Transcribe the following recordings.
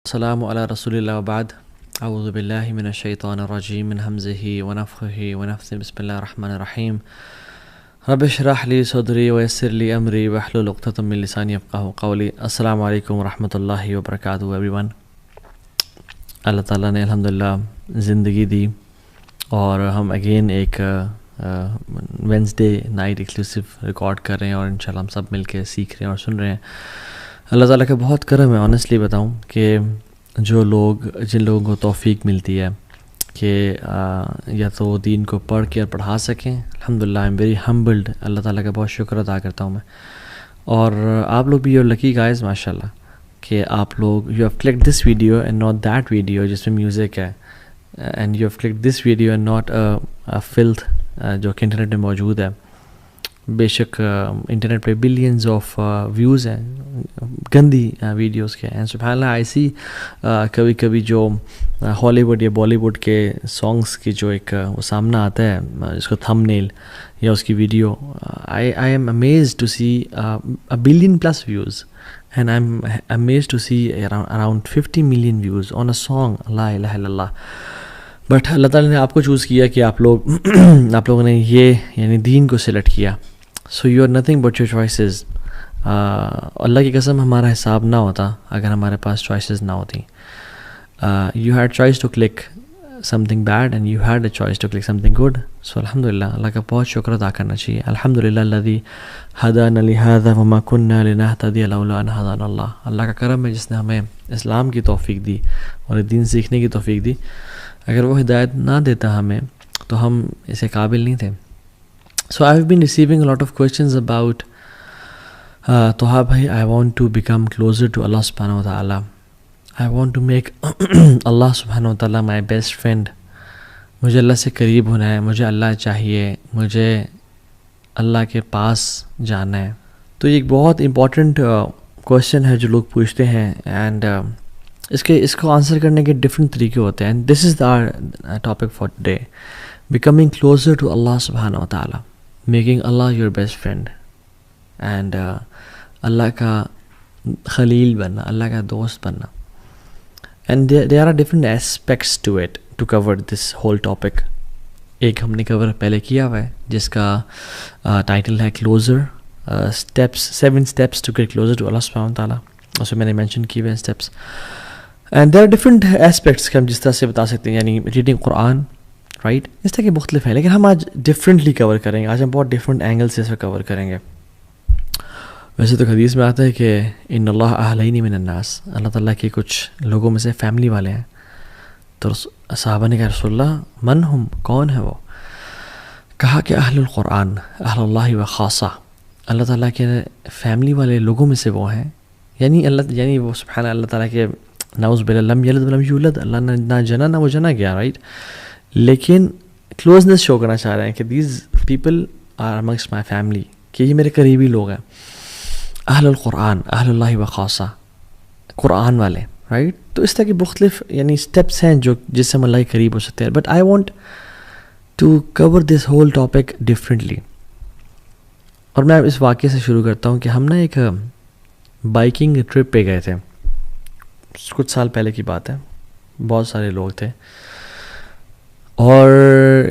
السلام علی رسول اللہ وبعد اعوذ باللہ من الشیطان الرجیم من حمزہ ونفخہ ونفثہ بسم اللہ الرحمن الرحیم رب اشرح لی صدری ویسر لی امری واحلل عقدۃ من لسانی یفقہوا قولی. السلام علیکم ورحمۃ اللہ وبرکاتہ ایوری ون. اللہ تعالیٰ نے الحمدللہ زندگی دی اور ہم اگین ایک وینسڈے نائٹ ایکسکلوسیو ریکارڈ کر رہے ہیں اور انشاءاللہ ہم سب مل کے سیکھ رہے ہیں اور سن رہے ہیں. اللہ تعالیٰ کا بہت کرم ہے. آنیسٹلی بتاؤں کہ جن لوگوں کو توفیق ملتی ہے کہ یا تو دین کو پڑھ کے اور پڑھا سکیں, الحمدللہ آئی ایم ویری ہمبلڈ. اللہ تعالیٰ کا بہت شکر ادا کرتا ہوں میں. اور آپ لوگ بھی یو لکی گائز ماشاءاللہ کہ آپ لوگ you have click this video and not that video جس میں میوزک ہے, and you have click this video and not filth جو کہ انٹرنیٹ میں موجود ہے. بے شک انٹرنیٹ پہ بلینز آف ویوز ہیں گندی ویڈیوز کے, اینڈ سبحان اللہ آئی سی کبھی کبھی جو ہالی ووڈ یا بالی ووڈ کے سانگس کی جو ایک وہ سامنا آتا ہے جس کو تھم نیل یا اس کی video, I am amazed to see billion plus views and I am amazed to see around 50 million views on a song لا الہ الا اللہ. بٹ اللہ تعالیٰ نے آپ کو چوز کیا کہ آپ لوگوں نے یہ یعنی دین کو سلیکٹ کیا. So you are nothing but your choices. اللہ کی قسم ہمارا حساب نہ ہوتا اگر ہمارے پاس چوائسیز نہ ہوتی. You had choice to click something bad and you had a choice to click something good. So الحمد للہ اللہ کا بہت شکر ادا کرنا چاہیے. الحمد للہ الذی ہدانا لہذا وما کنا لنہتدی لولا ان ہدانا اللہ. اللہ کا کرم ہے جس نے ہمیں اسلام کی توفیق دی اور دین سیکھنے کی توفیق دی. اگر وہ ہدایت نہ دیتا ہمیں تو ہم اسے قابل نہیں تھے. So I have been receiving a lot of questions about Taha بھائی, I want to become closer to Allah سبحانہ و تعالیٰ. I want to make Allah سبحانہ و تعالیٰ مائی بیسٹ فرینڈ. مجھے اللہ سے قریب ہونا ہے, مجھے اللہ چاہیے, مجھے اللہ کے پاس جانا ہے. تو یہ ایک بہت امپورٹنٹ کویشچن ہے جو لوگ پوچھتے ہیں, اینڈ اس کو آنسر کرنے کے ڈفرینٹ طریقے ہوتے ہیں. This is the topic for today, becoming closer to Allah سبحانہ و تعالیٰ, making Allah your best friend, and اللہ کا خلیل بننا, اللہ کا دوست بننا. And there are different aspects to it to cover this whole topic. ایک ہم نے کور پہلے کیا ہوا ہے جس کا ٹائٹل ہے closer steps, 7 steps to get closer to Allah سبحانہ و تعالیٰ. اس میں میں نے مینشن کیے ہوئے steps, and there are different aspects کہ ہم جس طرح سے بتا سکتے ہیں, یعنی ریڈنگ قرآن, رائٹ, اس طرح کے مختلف ہیں, لیکن ہم آج ڈفرینٹلی کور کریں گے. آج ہم بہت ڈفرینٹ اینگل سے اس کو کور کریں گے. ویسے تو حدیث میں آتا ہے کہ ان اللہ اہلین من الناس, اللہ تعالیٰ کے کچھ لوگوں میں سے فیملی والے ہیں. تو صحابہ نے کہا رسول اللہ من ہم, کون ہے وہ؟ کہا کہ اہل القرآن اہل اللہ و خاصہ, اللہ تعالیٰ کے فیملی والے لوگوں میں سے وہ ہیں. یعنی وہ سبحان اللہ تعالیٰ کے نعوذ باللہ لم یلد ولم یولد, اللہ نے نہ جنا نہ وہ جنا گیا, رائٹ, لیکن کلوزنس شو کرنا چاہ رہے ہیں کہ these people are amongst my family, کہ یہ میرے قریبی لوگ ہیں. اہل القرآن اہل اللہ و خاصہ, قرآن والے, رائٹ. تو اس طرح کی مختلف یعنی اسٹیپس ہیں جو جس سے ہم اللہ کے قریب ہو سکتے ہیں. But I want to cover this whole topic differently. اور میں اس واقعے سے شروع کرتا ہوں کہ ہم نا ایک بائکنگ ٹرپ پہ گئے تھے, کچھ سال پہلے کی بات ہے. بہت سارے لوگ تھے اور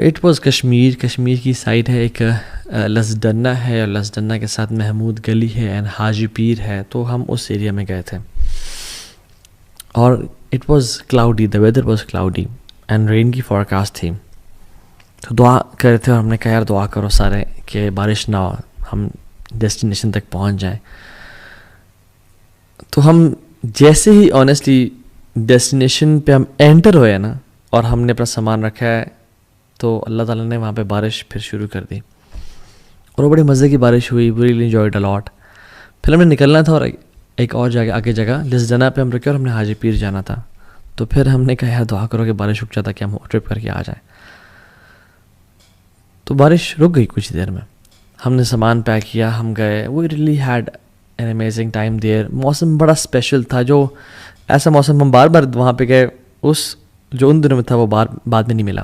اٹ واز کشمیر کی سائڈ ہے. ایک لسدنہ ہے اور لسدنہ کے ساتھ محمود گلی ہے اینڈ حاجی پیر ہے. تو ہم اس ایریا میں گئے تھے اور it was cloudy, the weather was cloudy and rain کی فورکاسٹ تھی. تو دعا کر رہے تھے اور ہم نے کہا یار دعا کرو سارے کہ بارش نہ ہو, ہم ڈیسٹینیشن تک پہنچ جائیں. تو ہم جیسے ہی آنیسٹلی ڈیسٹینیشن پہ ہم انٹر ہوئے نا اور ہم نے اپنا سامان رکھا ہے, تو اللہ تعالیٰ نے وہاں پہ بارش پھر شروع کر دی اور وہ بڑے مزے کی بارش ہوئی. وی ریلی انجوائڈ اے لاٹ. پھر ہم نے نکلنا تھا اور ایک اور آگے جگہ لسدنہ پہ ہم رکے اور ہم نے حاجی پیر جانا تھا. تو پھر ہم نے کہا یار دعا کرو کہ بارش رک جاتا کہ ہم ٹرپ کر کے آ جائیں. تو بارش رک گئی کچھ دیر میں. ہم نے سامان پیک کیا, ہم گئے. We really had an amazing time there. موسم بڑا اسپیشل تھا, جو ایسا موسم ہم بار وہاں پہ گئے اس جو ان دنوں میں تھا وہ بعد میں نہیں ملا.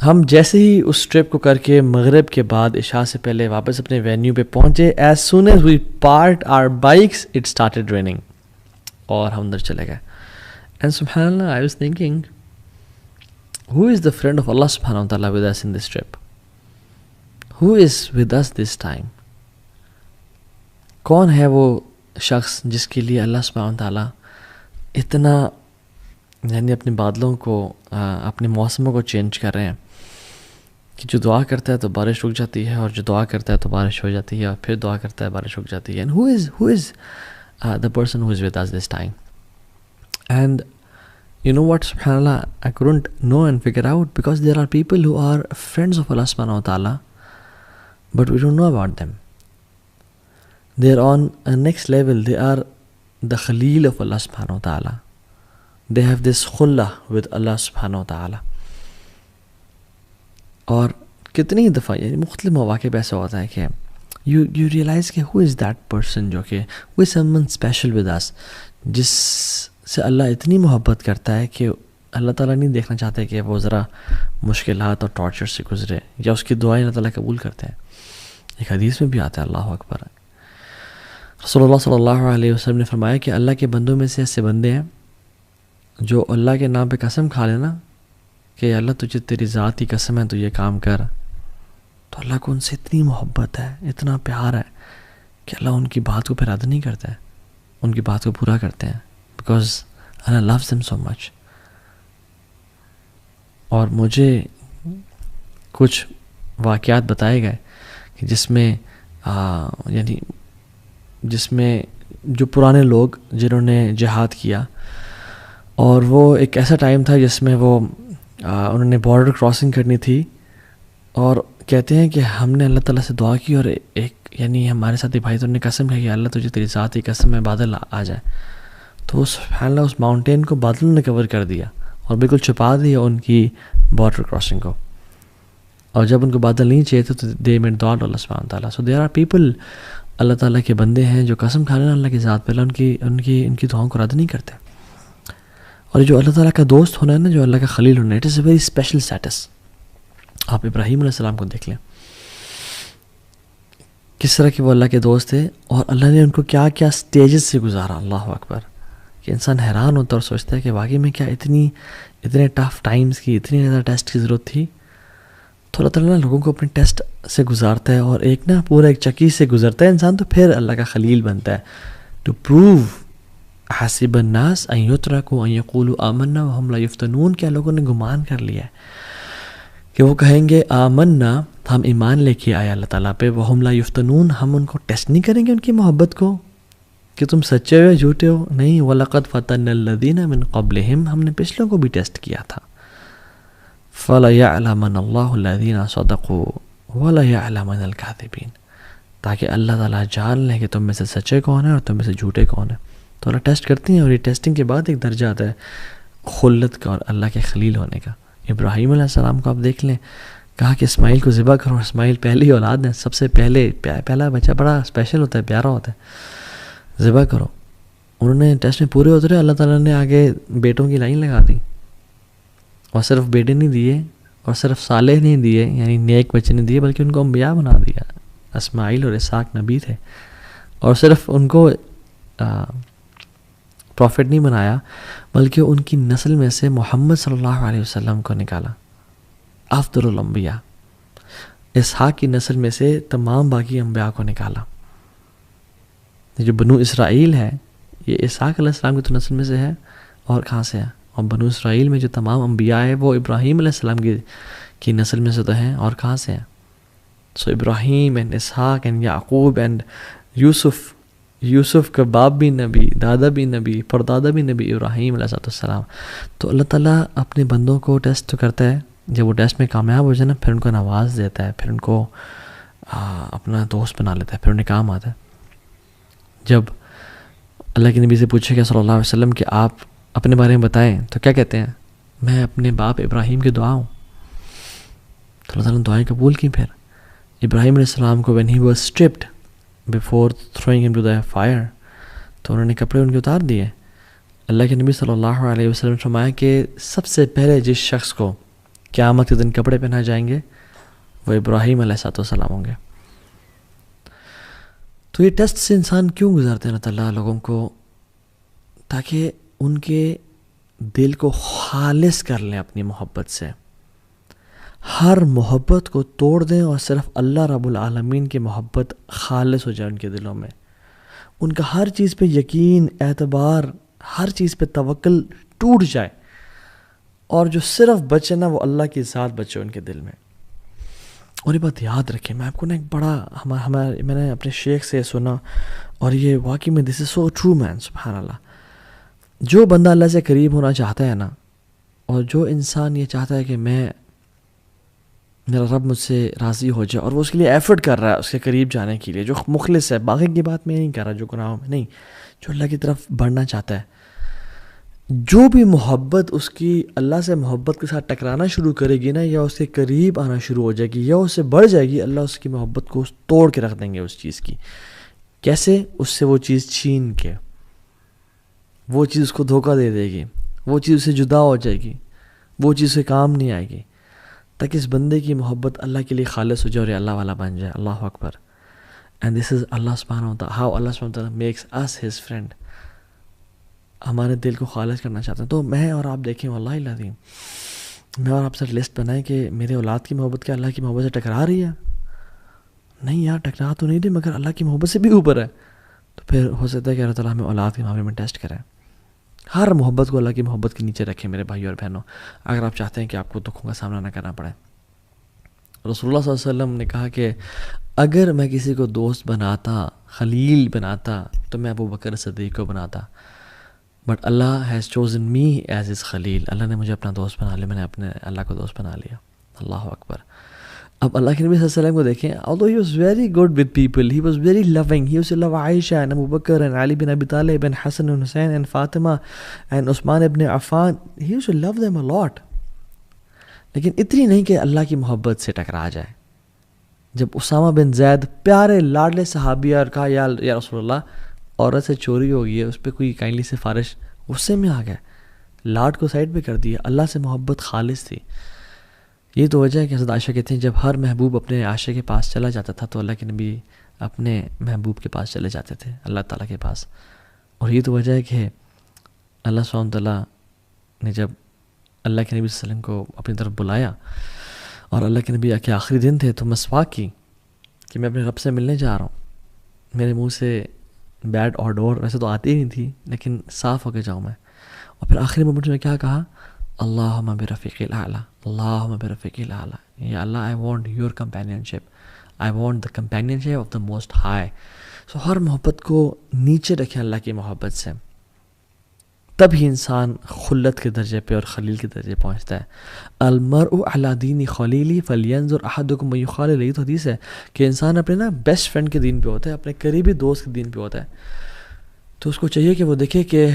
ہم جیسے ہی اس ٹرپ کو کر کے مغرب کے بعد عشاء سے پہلے واپس اپنے وینیو پہ پہنچے, as soon as we parked our bikes it started raining. اور ہم اندر چلے گئے. اینڈ سبحان اللہ, I was thinking, who is the friend of Allah subhanahu wa ta'ala with us in this trip? Who is with us this time? کون ہے وہ شخص جس کے لیے اللہ سبحانہ wa ta'ala اتنا یعنی اپنے بادلوں کو اپنے موسموں کو چینج کر رہے ہیں کہ جو دعا کرتا ہے تو بارش رک جاتی ہے, اور جو دعا کرتا ہے تو بارش ہو جاتی ہے, اور پھر دعا کرتا ہے بارش رک جاتی ہے. And who is the person who is with us this time? And you know what, subhanAllah, I couldn't know and figure out, because there are people who are friends of Allah subhanahu wa ta'ala, but we don't know about them. They're on a next level. They are the Khalil of Allah subhanahu wa ta'ala. They have this khullah with Allah subhanahu wa ta'ala. اور کتنی دفعہ یعنی مختلف مواقع پہ ایسا ہوتا ہے کہ you realize کہ who is that person, جو کہ who is someone special with us, جس سے اللہ اتنی محبت کرتا ہے کہ اللہ تعالیٰ نہیں دیکھنا چاہتے کہ وہ ذرا مشکلات اور ٹارچر سے گزرے, یا اس کی دعائیں اللہ تعالیٰ قبول کرتے ہیں. ایک حدیث میں بھی آتا ہے, اللہ اکبر, رسول اللہ صلی اللہ علیہ وسلم نے فرمایا کہ اللہ کے بندوں میں سے ایسے بندے ہیں جو اللہ کے نام پہ قسم کھا لینا کہ اللہ تجھے تیری ذات کی قسم ہے تو یہ کام کر, تو اللہ کو ان سے اتنی محبت ہے, اتنا پیار ہے کہ اللہ ان کی بات کو پھر رد نہیں کرتا ہے, ان کی بات کو پورا کرتے ہیں, because Allah loves them so much. اور مجھے کچھ واقعات بتائے گئے کہ جس میں جو پرانے لوگ جنہوں نے جہاد کیا, اور وہ ایک ایسا ٹائم تھا جس میں وہ انہوں نے بارڈر کراسنگ کرنی تھی, اور کہتے ہیں کہ ہم نے اللہ تعالیٰ سے دعا کی, اور ایک یعنی ہمارے ساتھی بھائی تو نے قسم ہے کہ اللہ تجھے تیری ذات کی قسم ہے بادل آ جائے, تو سبحان اللہ اس ماؤنٹین کو بادلوں نے کور کر دیا اور بالکل چھپا دیا ان کی بارڈر کراسنگ کو, اور جب ان کو بادل نہیں چاہیے تھے تو دے میڈ دعا اللہ سبحانہ تعالیٰ. سو دیر آر پیپل, اللہ تعالیٰ کے بندے ہیں جو قسم کھا لینا اللہ کی ذات پہ, ان کی دعاؤں کو رد نہیں کرتے. اور جو اللہ تعالیٰ کا دوست ہونا ہے نا, جو اللہ کا خلیل ہونا ہے, it is a very special status. آپ ابراہیم علیہ السلام کو دیکھ لیں, کس طرح کہ وہ اللہ کے دوست تھے, اور اللہ نے ان کو کیا کیا سٹیجز سے گزارا, اللہ اکبر, کہ انسان حیران ہوتا اور سوچتا ہے کہ واقعی میں کیا اتنے ٹف ٹائمز کی, اتنی زیادہ ٹیسٹ کی ضرورت تھی. تو اللہ تعالیٰ لوگوں کو اپنے ٹیسٹ سے گزارتا ہے, اور ایک پورا ایک چکی سے گزرتا ہے انسان, تو پھر اللہ کا خلیل بنتا ہے. ٹو پروو حسب الناس ان یترکوا ان یقولوا آمنا وہم لا یفتنون, کیا لوگوں نے گمان کر لیا ہے کہ وہ کہیں گے آمنا, ہم ایمان لے کے آئے اللہ تعالیٰ پہ, وہم لا یفتنون, ہم ان کو ٹیسٹ نہیں کریں گے ان کی محبت کو کہ تم سچے ہو یا جھوٹے ہو. نہیں, وَلَقَدْ فَتَنَّ الَّذِينَ مِن قَبْلِهِمْ, ہم نے پچھلوں کو بھی ٹیسٹ کیا تھا. فَلَيَعْلَمَنَ اللَّهُ الَّذِينَ صَدَقُوا وَلَيَعْلَمَنَ الْكَاذِبِينَ, تاکہ اللہ تعالیٰ جان لے کہ تم میں سے سچے کون ہیں اور تم میں سے جھوٹے کون ہیں. تو اللہ ٹیسٹ کرتی ہیں, اور یہ ٹیسٹنگ کے بعد ایک درجہ آتا ہے خلت کا اور اللہ کے خلیل ہونے کا. ابراہیم علیہ السلام کو آپ دیکھ لیں, کہا کہ اسماعیل کو ذبح کرو, اسماعیل پہلی اولاد ہے, سب سے پہلا بچہ بڑا اسپیشل ہوتا ہے, پیارا ہوتا ہے, ذبح کرو. انہوں نے ٹیسٹ میں پورے اترے, اللہ تعالیٰ نے آگے بیٹوں کی لائن لگا دی, اور صرف بیٹے نہیں دیے, اور صرف صالح نہیں دیے یعنی نیک بچے نہیں دیے, بلکہ ان کو انبیاء بنا دیا. اسماعیل اور اسحاق نبی تھے, اور صرف ان کو پروفٹ نہیں بنایا, بلکہ ان کی نسل میں سے محمد صلی اللہ علیہ وسلم کو نکالا, افضل الانبیاء. اسحاق کی نسل میں سے تمام باقی انبیاء کو نکالا. جو بنو اسرائیل ہے یہ اسحاق علیہ السلام کی تو نسل میں سے ہے, اور کہاں سے ہے, اور بنو اسرائیل میں جو تمام انبیاء ہے وہ ابراہیم علیہ السلام کی نسل میں سے تو ہیں, اور کہاں سے ہیں. So Ibrahim and Ishaq and Yaqub and Yusuf کا باپ بھی نبی, دادا بھی نبی, پردادا بھی نبی, ابراہیم علیہ السلام. تو اللہ تعالیٰ اپنے بندوں کو ٹیسٹ کرتا ہے, جب وہ ٹیسٹ میں کامیاب ہو جائے نا, پھر ان کو نواز دیتا ہے, پھر ان کو اپنا دوست بنا لیتا ہے, پھر انہیں کام آتا ہے. جب اللہ کے نبی سے پوچھے گیا صلی اللہ علیہ وسلم کہ آپ اپنے بارے میں بتائیں, تو کیا کہتے ہیں, میں اپنے باپ ابراہیم کی دعا ہوں. تو اللہ تعالیٰ نے دعائیں قبول کی. پھر ابراہیم علیہ السلام کو when he was stripped before throwing him to the fire, تو انہوں نے کپڑے ان کے اتار دیے. اللہ کے نبی صلی اللہ علیہ وسلم نے فرمایا کہ سب سے پہلے جس شخص کو قیامت کے دن کپڑے پہنا جائیں گے وہ ابراہیم علیہ السلام ہوں گے. تو یہ ٹیسٹ سے انسان کیوں گزارتے ہیں اللہ تعالیٰ لوگوں کو, تاکہ ان کے دل کو خالص کر لیں اپنی محبت سے، ہر محبت کو توڑ دیں اور صرف اللہ رب العالمین کی محبت خالص ہو جائے ان کے دلوں میں، ان کا ہر چیز پہ یقین، اعتبار، ہر چیز پہ توکل ٹوٹ جائے، اور جو صرف بچے نا وہ اللہ کی ذات بچے ان کے دل میں۔ اور یہ بات یاد رکھیں، میں آپ کو نا ایک بڑا میں نے اپنے شیخ سے سنا، اور یہ واقعی میں دس از سو ٹرو مین، سبحان اللہ۔ جو بندہ اللہ سے قریب ہونا چاہتا ہے نا، اور جو انسان یہ چاہتا ہے کہ میرا رب مجھ سے راضی ہو جائے، اور وہ اس کے لیے ایفرٹ کر رہا ہے اس کے قریب جانے کے لیے، جو مخلص ہے، باقی کی بات میں نہیں کر رہا جو گناہوں میں نہیں، جو اللہ کی طرف بڑھنا چاہتا ہے، جو بھی محبت اس کی اللہ سے محبت کے ساتھ ٹکرانا شروع کرے گی نا، یا اس کے قریب آنا شروع ہو جائے گی یا اس سے بڑھ جائے گی، اللہ اس کی محبت کو توڑ کے رکھ دیں گے اس چیز کی۔ کیسے؟ اس سے وہ چیز چھین کے، وہ چیز اس کو دھوکہ دے دے گی، وہ چیز اس سے جدا ہو جائے گی، وہ چیز سے کام نہیں آئے گی، تاکہ اس بندے کی محبت اللہ کے لیے خالص ہو جائے اور یہ اللہ والا بن جائے۔ اللہ اکبر۔ اینڈ دس از اللہ سبحانہ وتعالی، ہاؤ اللہ سبحانہ وتعالی میکس اس ہز فرینڈ۔ ہمارے دل کو خالص کرنا چاہتے ہیں۔ تو میں اور آپ دیکھیں، واللہ العظیم میں اور آپ سے لسٹ بنائیں کہ میرے اولاد کی محبت کیا اللہ کی محبت سے ٹکرا رہی ہے؟ نہیں یار، ٹکرا تو نہیں رہی، مگر اللہ کی محبت سے بھی اوپر ہے۔ تو پھر ہو سکتا ہے کہ اللہ تعالیٰ ہمیں اولاد کے معاملے میں ٹیسٹ کرے۔ ہر محبت کو اللہ کی محبت کے نیچے رکھیں میرے بھائی اور بہنوں، اگر آپ چاہتے ہیں کہ آپ کو دکھوں کا سامنا نہ کرنا پڑے۔ رسول اللہ صلی اللہ علیہ وسلم نے کہا کہ اگر میں کسی کو دوست بناتا، خلیل بناتا، تو میں ابو بکر صدیق کو بناتا، but Allah has chosen me as his خلیل۔ اللہ نے مجھے اپنا دوست بنا لیا، میں نے اپنے اللہ کو دوست بنا لیا۔ اللہ اکبر۔ اب اللہ کے نبی صلی اللہ علیہ وسلم کو دیکھیں، although he was very good with people, he was very loving, he used to love Aisha and Abu Bakr and Ali bin Abi Talib and Hassan and Hussein and Fatima and Usman ibn Affan, he used to love them a lot، لیکن اتنی نہیں کہ اللہ کی محبت سے ٹکرا جائے۔ جب اسامہ بن زید پیارے لاڈلے صحابی اور کہا یا رسول اللہ عورت سے چوری ہو گئی ہے، اس پہ کوئی کائنڈلی سفارش، غصے میں آ گئے، لاڈ کو سائڈ پہ کر دیا، اللہ سے محبت خالص تھی۔ یہ تو وجہ ہے کہ حضرت عائشہ کہتے ہیں جب ہر محبوب اپنے عاشق کے پاس چلا جاتا تھا تو اللہ کے نبی اپنے محبوب کے پاس چلے جاتے تھے، اللہ تعالیٰ کے پاس۔ اور یہ تو وجہ ہے کہ اللہ سبحانہ تعالیٰ نے جب اللہ کے نبی صلی اللہ علیہ وسلم کو اپنی طرف بلایا اور اللہ کے نبی کے آخری دن تھے، تو مسواک کی کہ میں اپنے رب سے ملنے جا رہا ہوں، میرے منہ سے بیڈ اور ڈور ویسے تو آتی ہی نہیں تھی، لیکن صاف ہو کے جاؤں میں۔ اور پھر آخری مومنٹ میں کیا کہا؟ اللہم برفیق الاعلیٰ، اللہم برفیق الاعلیٰ، یا Allah I want your companionship, I want the companionship of the most high. So ہر محبت کو نیچے رکھیں اللہ کی محبت سے، تب ہی انسان خلت کے درجے پہ اور خلیل کے درجے پہنچتا ہے۔ المرء علی دین خلیلی فلینظر احدکم من یخالل، یہ تو حدیث ہے کہ انسان اپنے نا بیسٹ فرینڈ کے دین پہ ہوتا ہے، اپنے قریبی دوست کے دین پہ ہوتا ہے، تو اس کو چاہیے کہ وہ دیکھے کہ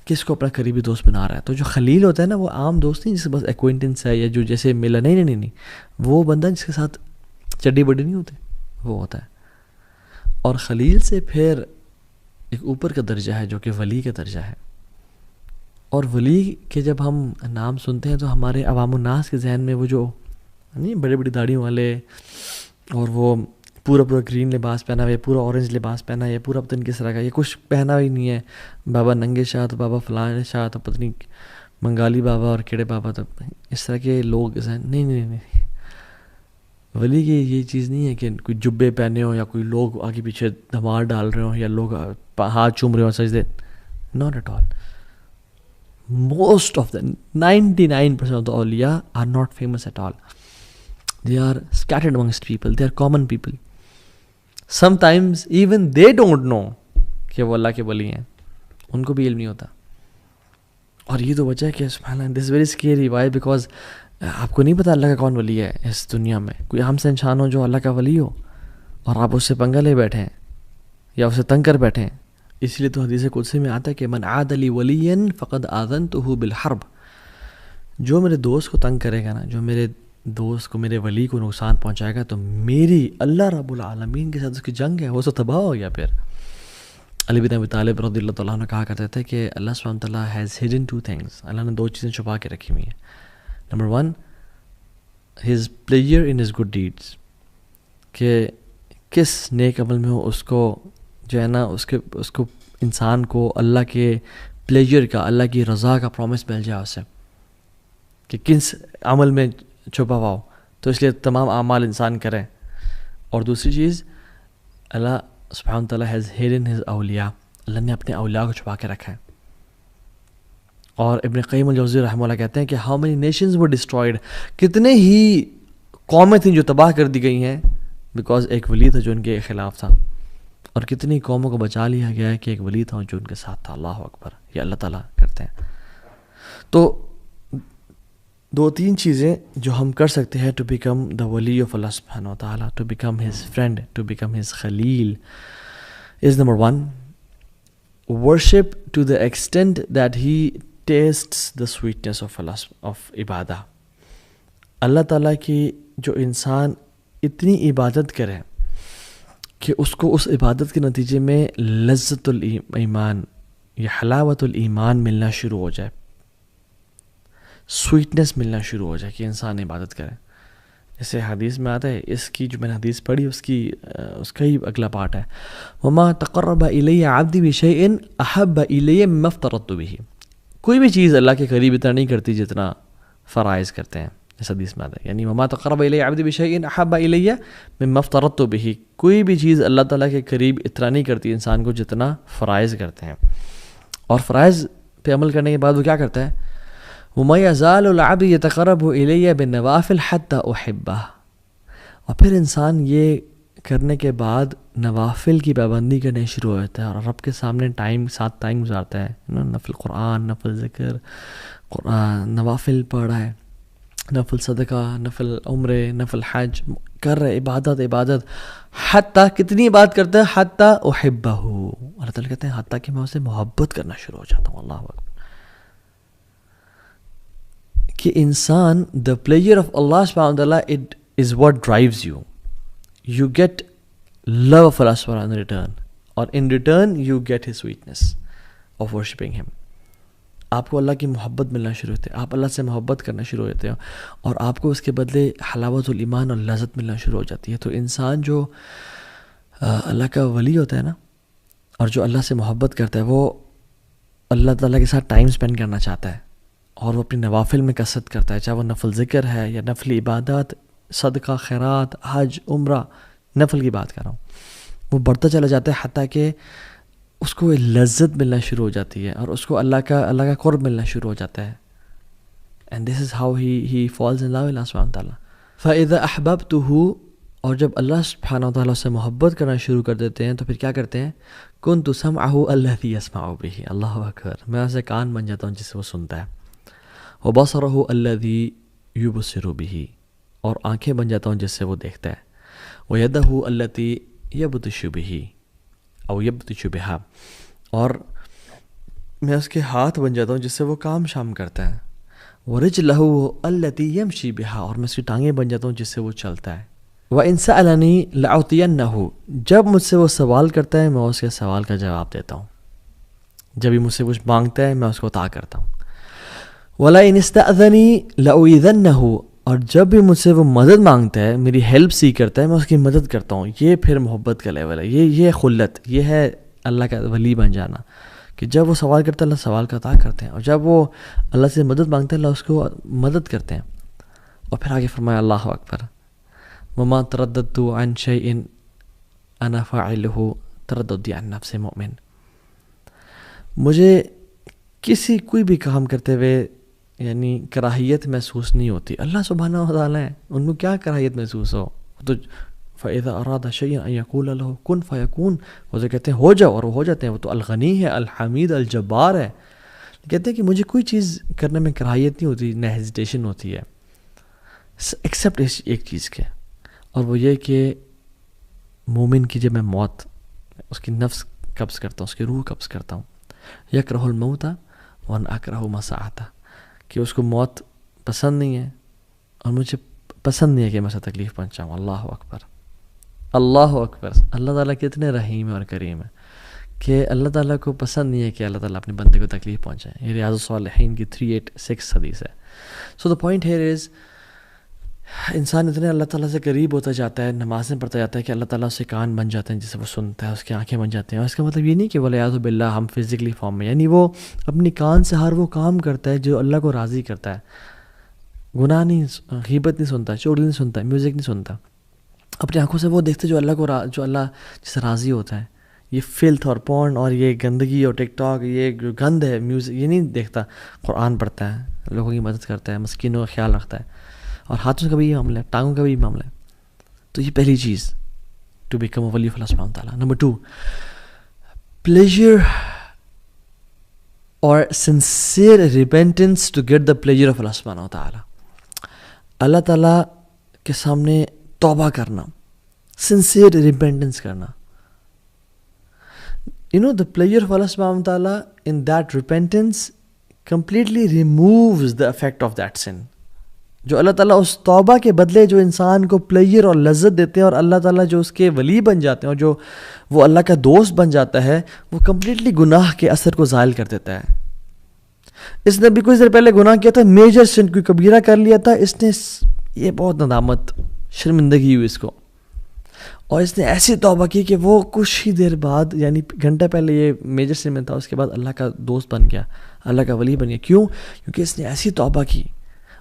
کس کو اپنا قریبی دوست بنا رہا ہے۔ تو جو خلیل ہوتا ہے نا، وہ عام دوست نہیں جس کے بس ایکوینٹنس ہے یا جو جیسے ملا، نہیں، وہ بندہ جس کے ساتھ چڈی بڈی نہیں ہوتے، وہ ہوتا ہے۔ اور خلیل سے پھر ایک اوپر کا درجہ ہے جو کہ ولی کا درجہ ہے۔ اور ولی کے جب ہم نام سنتے ہیں تو ہمارے عوام الناس کے ذہن میں وہ جو نہیں بڑی بڑی داڑھیوں والے، اور وہ پورا گرین لباس پہنا ہوا ہے، پورا اورنج لباس پہنا ہے، یہ پورا پتہ نہیں کس طرح کا، یہ کچھ پہنا ہی نہیں ہے، بابا ننگے شاہ تو بابا فلاں شاہ تو پتہ نہیں بنگالی بابا اور کیڑے بابا، تو اس طرح کے لوگ نہیں، ولی کی یہ چیز نہیں ہے کہ کوئی جبے پہنے ہو یا کوئی لوگ آگے پیچھے دھمار ڈال رہے ہوں یا لوگ ہاتھ چوم رہے ہوں سجدے، not at all. Most of them, 99% of the awliya are not famous at all. They are scattered amongst people. They are common people. Sometimes even they don't know کہ وہ اللہ کے ولی ہیں، ان کو بھی علم نہیں ہوتا۔ اور یہ تو وجہ ہے کہ سبحان اللہ، this is very scary. Why? Because آپ کو نہیں پتا اللہ کا کون ولی ہے اس دنیا میں۔ کوئی ہم سے انسان ہو جو اللہ کا ولی ہو اور آپ اس سے پنگا لے بیٹھے ہیں یا اسے تنگ کر بیٹھے ہیں۔ اس لیے تو حدیث قدسی میں آتا ہے کہ من عاد لی ولیا فقد آذنتہ بالحرب، جو میرے دوست کو تنگ کرے گا نا، جو میرے دوست کو، میرے ولی کو نقصان پہنچائے گا، تو میری اللہ رب العالمین کے ساتھ اس کی جنگ ہے، وہ تو تباہ ہو گیا۔ پھر علی بن ابی طالب رضی اللہ تعالیٰ عنہ کہا کرتے تھے کہ اللہ سبحانہ تعالیٰ ہیز ہڈن ٹو تھنگس، اللہ نے دو چیزیں چھپا کے رکھی ہوئی ہیں۔ Number 1 his player in his good deeds, کہ کس نیک عمل میں ہو اس کو جو ہے نا اس کو انسان کو اللہ کے پلیجر کا, اللہ کی رضا کا پرومس مل جائے اسے کہ کس عمل میں چھپا ہوا ہو, تو اس لیے تمام اعمال انسان کریں. اور دوسری چیز, اللہ سبحانہ وتعالیٰ ہیز ہیڈن ہز اولیاء, اللہ نے اپنے اولیاء کو چھپا کے رکھا ہے. اور ابن قیم الجوزی رحمہ اللہ کہتے ہیں کہ how many nations were destroyed, کتنے ہی قومیں تھیں جو تباہ کر دی گئی ہیں بیکاز ایک ولی تھا جو ان کے خلاف تھا, اور کتنی قوموں کو بچا لیا گیا ہے کہ ایک ولی تھا جو ان کے ساتھ تھا. اللہ اکبر, یہ اللہ تعالیٰ کرتے ہیں. تو 2-3 چیزیں جو ہم کر سکتے ہیں ٹو بیکم دا ولی آف اللہ سبحانہ وتعالیٰ, to become his friend, to become his خلیل, is number 1, worship to the extent that he tastes the sweetness of عبادہ. اللہ تعالیٰ کی جو انسان اتنی عبادت کرے کہ اس کو اس عبادت کے نتیجے میں لذت الایمان یا حلاوت الایمان ملنا شروع ہو جائے, سویٹنس ملنا شروع ہو جائے کہ انسان عبادت کرے. جیسے حدیث میں آتا ہے, اس کی جو میں نے حدیث پڑھی اس کا ہی اگلا پارٹ ہے, وما تقرب الی عبدی بشیء احب الی مما افترضت به. کوئی بھی چیز اللہ کے قریب اتنا نہیں کرتی جتنا فرائض کرتے ہیں, اس حدیث میں آتا ہے. یعنی وما تقرب الی عبدی بشیء احب الی مما افترضت به, کوئی بھی چیز اللہ تعالیٰ کے قریب اتنا نہیں کرتی انسان کو جتنا فرائض کرتے ہیں. اور فرائض پہ عمل کرنے کے بعد وہ کیا کرتا ہے, وَمَا يَزَالُ الْعَبْدُ يَتَقَرَّبُ إِلَيَّ بِالنَّوَافِلِ حَتَّى أُحِبَّهُ. اور پھر انسان یہ کرنے کے بعد نوافل کی پابندی کرنے شروع ہو جاتا ہے اور رب کے سامنے ساتھ ٹائم گزارتا ہے. نفل قرآن, نفل ذکر, قرآن نوافل پڑھ رہا ہے, نفل صدقہ, نفل عمرے, نفل حج کر رہے, عبادت حتیٰ کتنی بات کرتا ہے, حتیٰ أُحِبَّهُ. اللہ تعالیٰ کہتے ہیں حتیٰ کہ میں اسے محبت کرنا شروع ہو جاتا ہوں. اللہ اکبر. کہ انسان دا پلیجر آف اللہ سبحانہ وتعالیٰ it is what drives you, you get love of اللہ سبحانہ ان ریٹرن, اور in return you get his sweetness of worshipping him. آپ کو اللہ کی محبت ملنا شروع ہوتے ہیں, آپ اللہ سے محبت کرنا شروع ہو جاتے ہیں, اور آپ کو اس کے بدلے حلاوت الایمان اور لذت ملنا شروع ہو جاتی ہے. تو انسان جو اللہ کا ولی ہوتا ہے نا, اور جو اللہ سے محبت کرتا ہے, وہ اللہ تعالیٰ کے ساتھ ٹائم اسپینڈ کرنا چاہتا ہے, اور وہ اپنی نوافل میں کثرت کرتا ہے, چاہے وہ نفل ذکر ہے یا نفلی عبادات, صدقہ, خیرات, حج, عمرہ, نفل کی بات کر رہا ہوں. وہ بڑھتا چلا جاتا ہے حتیٰ کہ اس کو لذت ملنا شروع ہو جاتی ہے, اور اس کو اللہ کا قرب ملنا شروع ہو جاتا ہے. And this is how he falls in love Allah سبحانہ وتعالیٰ. فَإِذَا أَحْبَبْتُهُ, اور جب اللہ سبحانہ وتعالیٰ سے محبت کرنا شروع کر دیتے ہیں تو پھر کیا کرتے ہیں, كُنْتُ سَمْعَهُ الَّذِي يَسْمَعُ بِهِ. اللہ اکبر, میں اسے کان بن جاتا ہوں جس سے وہ سنتا ہے. وَبَصَرَهُ الَّذِي يُبْصِرُ بِهِ, اور آنکھیں بن جاتا ہوں جس سے وہ دیکھتا ہے. وَيَدَهُ الَّتِي يَبْطِشُ بِهِ او يَبْطِشُ بِهَا, اور میں اس کے ہاتھ بن جاتا ہوں جس سے وہ کام شام کرتا ہے. وَرِجْلَهُ الَّتِي يَمْشِي بِهَا, اور میں اس کی ٹانگیں بن جاتا ہوں جس سے وہ چلتا ہے. وَإِنْ سَأَلَنِي لَأُعْطِيَنَّهُ, جب مجھ سے وہ سوال کرتا ہے میں اس کے سوال کا جواب دیتا ہوں, جب بھی مجھ سے کچھ مانگتا ہے میں اس کو عطا کرتا ہوں. وَلَئِنِ اسْتَأْذَنِي لَأُؤِذَنَّهُ, اور جب بھی مجھ سے وہ مدد مانگتا ہے, میری ہیلپ سی کرتا ہے, میں اس کی مدد کرتا ہوں. یہ پھر محبت کا لیول ہے, یہ خلت, یہ ہے اللہ کا ولی بن جانا, کہ جب وہ سوال کرتا ہے اللہ سوال کا عطا کرتے ہیں, اور جب وہ اللہ سے مدد مانگتا ہے اللہ اس کو مدد کرتے ہیں. اور پھر آگے فرمایا اللہ اکبر, وَمَا تَرَدَّدْتُ عَنْ شَيْءٍ أَنَا فَاعِلُهُ تَرَدُّدِي عَنْ نَفْسِ مُؤْمِنٍ. مجھے کوئی بھی کام کرتے ہوئے یعنی کراہیت محسوس نہیں ہوتی. اللہ سبحانہ وتعالیٰ ہے, ان کو کیا کراہیت محسوس ہو, تو فَإِذَا أَرَادَ شَيْئًا أَن يَقُولَ لَهُ كُن فَيَكُونُ, وہ جو کہتے ہیں ہو جاؤ اور وہ ہو جاتے ہیں. وہ تو الغنی ہے, الحمید, الجبار ہے. کہتے ہیں کہ مجھے کوئی چیز کرنے میں کراہیت نہیں ہوتی, نہ ہیزیٹیشن ہوتی ہے, ایکسیپٹ ایک چیز کے, اور وہ یہ کہ مومن کی جب میں موت, اس کی نفس قبض کرتا ہوں, اس کی روح قبض کرتا ہوں, یکرہ الموت وَأَنَا أَكْرَهُ مَسَاعَتَهُ, کہ اس کو موت پسند نہیں ہے اور مجھے پسند نہیں ہے کہ میں اسے تکلیف پہنچاؤں. اللہ اکبر, اللہ اکبر. اللہ تعالیٰ کتنے رحیم اور کریم ہے کہ اللہ تعالیٰ کو پسند نہیں ہے کہ اللہ تعالیٰ اپنے بندے کو تکلیف پہنچائے. یہ ریاض الصالحین کی 386 حدیث ہے. سو دا پوائنٹ ہیئر از انسان اتنے اللہ تعالیٰ سے قریب ہوتا جاتا ہے، نمازیں پڑھتا جاتا ہے کہ اللہ تعالیٰ اس کے کان بن جاتے ہیں جسے وہ سنتا ہے، اس کی آنکھیں بن جاتی ہیں. اور اس کا مطلب یہ نہیں کہ ولیعوذ باللہ ہم فزیکلی فارم میں، یعنی وہ اپنی کان سے ہر وہ کام کرتا ہے جو اللہ کو راضی کرتا ہے. گناہ نہیں، غیبت نہیں سنتا، چغلی نہیں سنتا، میوزک نہیں سنتا. اپنی آنکھوں سے وہ دیکھتے جو اللہ جس سے راضی ہوتا ہے. یہ فلتھ اور پورن اور یہ گندگی اور ٹک ٹاک، یہ جو گند ہے میوزک، یہ نہیں دیکھتا. قرآن پڑھتا ہے، لوگوں کی مدد کرتا ہے، مسکینوں کا خیال رکھتا ہے. اور ہاتھوں کا بھی یہ معاملہ ہے، ٹانگوں کا بھی یہ معاملہ ہے. تو یہ پہلی چیز ٹو بیکم اے ولی آف اللہ سبحانہ تعالیٰ. نمبر 2، پلیجر اور sincere repentance to get the pleasure of اللہ سبحانہ تعالیٰ. اللہ تعالیٰ کے سامنے توبہ کرنا، سنسیئر ریپینٹنس کرنا. the pleasure of Allah subhanahu wa ta'ala in that repentance completely removes the effect of that sin. جو اللہ تعالیٰ اس توبہ کے بدلے جو انسان کو پلیجر اور لذت دیتے ہیں، اور اللہ تعالیٰ جو اس کے ولی بن جاتے ہیں اور جو وہ اللہ کا دوست بن جاتا ہے، وہ کمپلیٹلی گناہ کے اثر کو زائل کر دیتا ہے. اس نے بھی کچھ دیر پہلے گناہ کیا تھا، میجر سن، کوئی کبیرہ کر لیا تھا، اس نے یہ بہت ندامت، شرمندگی ہوئی اس کو، اور اس نے ایسی توبہ کی کہ وہ کچھ ہی دیر بعد، یعنی گھنٹہ پہلے یہ میجر سن میں تھا، اس کے بعد اللہ کا دوست بن گیا، اللہ کا ولی بن گیا. کیوں؟ کیونکہ اس نے ایسی توبہ کی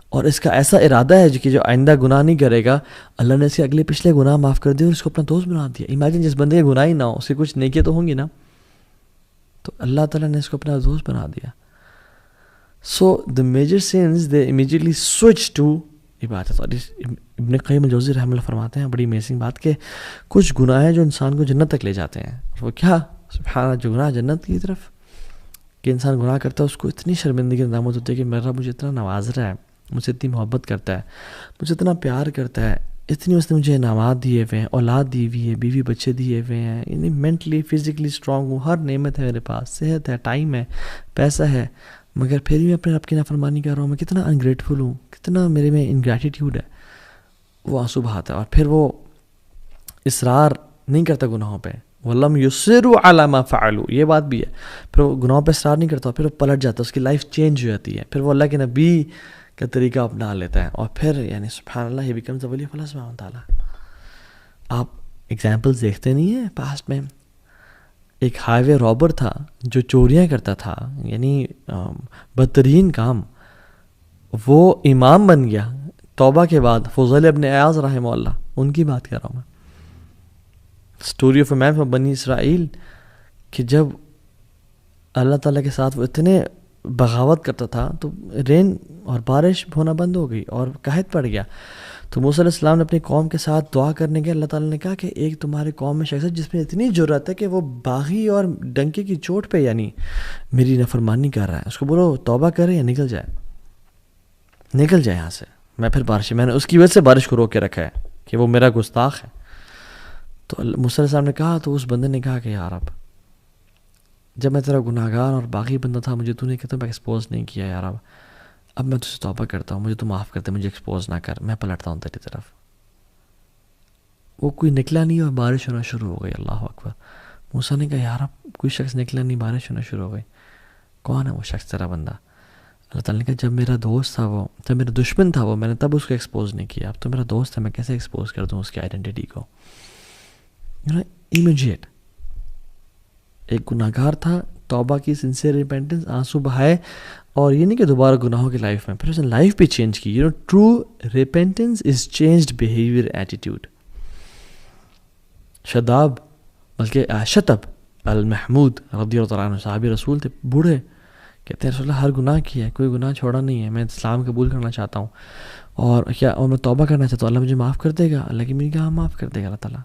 اور اس کا ایسا ارادہ ہے کہ جو آئندہ گناہ نہیں کرے گا. اللہ نے اس کے اگلے پچھلے گناہ معاف کر دیے اور اس کو اپنا دوست بنا دیا. امیجن جس بندے کے گناہ ہی نہ ہو، اس کے کچھ نیکیاں تو ہوں گی نا، تو اللہ تعالیٰ نے اس کو اپنا دوست بنا دیا. So the major sense they immediately switch to عبادت. اور ابن قیم الجوزی رحمہ اللہ فرماتے ہیں بڑی امیزنگ بات کہ کچھ گناہ ہیں جو انسان کو جنت تک لے جاتے ہیں. اور وہ کیا؟ سبحان اللہ، جو گناہ جنت کی طرف، کہ انسان گناہ کرتا ہے اس کو اتنی شرمندگی ندامت ہوتی ہے کہ میرا مجھے اتنا نواز رہا ہے، مجھ سے اتنی محبت کرتا ہے، مجھے اتنا پیار کرتا ہے، اتنی اس نے مجھے انعامات دیے ہوئے ہیں، اولاد دی ہوئی ہے، بیوی بچے دیے ہوئے ہیں، یعنی مینٹلی فزیکلی اسٹرانگ ہوں، ہر نعمت ہے میرے پاس، صحت ہے، ٹائم ہے، پیسہ ہے، مگر پھر بھی میں اپنے رب کی نافرمانی کر رہا ہوں. میں کتنا انگریٹفل ہوں، کتنا میرے میں انگریٹیٹیوڈ ہے. وہ آنسو بہاتا ہے اور پھر وہ اصرار نہیں کرتا گناہوں پہ. وَلَمْ يُصِرُّوا عَلَى مَا فَعَلُوا، یہ بات بھی ہے. پھر وہ گناہوں پہ اصرار نہیں کرتا، پھر وہ پلٹ جاتا ہے، اس کی لائف چینج ہو جاتی ہے. پھر وہ اللہ کے نبی کا طریقہ اپنا لیتا ہے اور پھر یعنی سبحان اللہ، he becomes the wali of Allah سبحانہ تعالیٰ. آپ ایگزامپلز دیکھتے نہیں ہیں پاسٹ میں. ایک ہائی وے رابر تھا جو چوریاں کرتا تھا، یعنی بدترین کام، وہ امام بن گیا توبہ کے بعد. فضیل ابن عیاض رحمہ اللہ، ان کی بات کر رہا ہوں میں. Story of a man from بنی اسرائیل، کہ جب اللہ تعالیٰ کے ساتھ وہ اتنے بغاوت کرتا تھا تو رین اور بارش ہونا بند ہو گئی اور قحط پڑ گیا. تو موسیٰ علیہ السلام نے اپنی قوم کے ساتھ دعا کرنے کے، اللہ تعالیٰ نے کہا کہ ایک تمہارے قوم میں شخص ہے جس میں اتنی جرأت ہے کہ وہ باغی اور ڈنکے کی چوٹ پہ یعنی میری نافرمانی کر رہا ہے، اس کو بولو توبہ کرے یا نکل جائے یہاں سے. میں پھر میں نے اس کی وجہ سے بارش کو روک کے رکھا ہے کہ وہ میرا گستاخ ہے. تو موسیٰ علیہ السلام نے کہا، تو اس بندے نے کہا کہ یار جب میں تیرا گناہ گار اور باغی بندہ تھا، مجھے تو نے کہتا میں ایکسپوز نہیں کیا یار، اب میں تجھ سے توبہ کرتا ہوں، مجھے تو معاف کرتے، مجھے ایکسپوز نہ کر، میں پلٹتا ہوں تیری طرف. وہ کوئی نکلا نہیں اور بارش ہونا شروع ہو گئی. اللہ اکبر. موسیٰ نے کہا یار اب کوئی شخص نکلا نہیں، بارش ہونا شروع ہو گئی، کون ہے وہ شخص تیرا بندہ؟ اللہ تعالیٰ نے کہا جب میرا دوست تھا وہ، جب میرا دشمن تھا وہ، میں نے تب اس کو ایکسپوز نہیں کیا، اب تو میرا دوست ہے، میں کیسے ایکسپوز کر دوں اس کی آئیڈینٹی کو؟ امیجیٹ. ایک گناہ گار تھا، توبہ کی، سنسیئر ریپینٹنس، آنسو بہائے، اور یہ نہیں کہ دوبارہ گناہوں کی لائف میں، پھر اس نے لائف بھی چینج کی. ٹرو ریپینٹنس از چینجڈ بیہیویئر، ایٹیٹیوڈ. شطب المحمود رضی اللہ تعالیٰ عنہ، صحابی رسول تھے، بوڑھے، کہتے ہیں رسول اللہ ہر گناہ کیا ہے، کوئی گناہ چھوڑا نہیں ہے، میں اسلام قبول کرنا چاہتا ہوں اور میں توبہ کرنا چاہتا ہوں، اللہ مجھے معاف کر دے گا؟ اللہ کی میری کہا معاف کر دے گا اللہ تعالیٰ.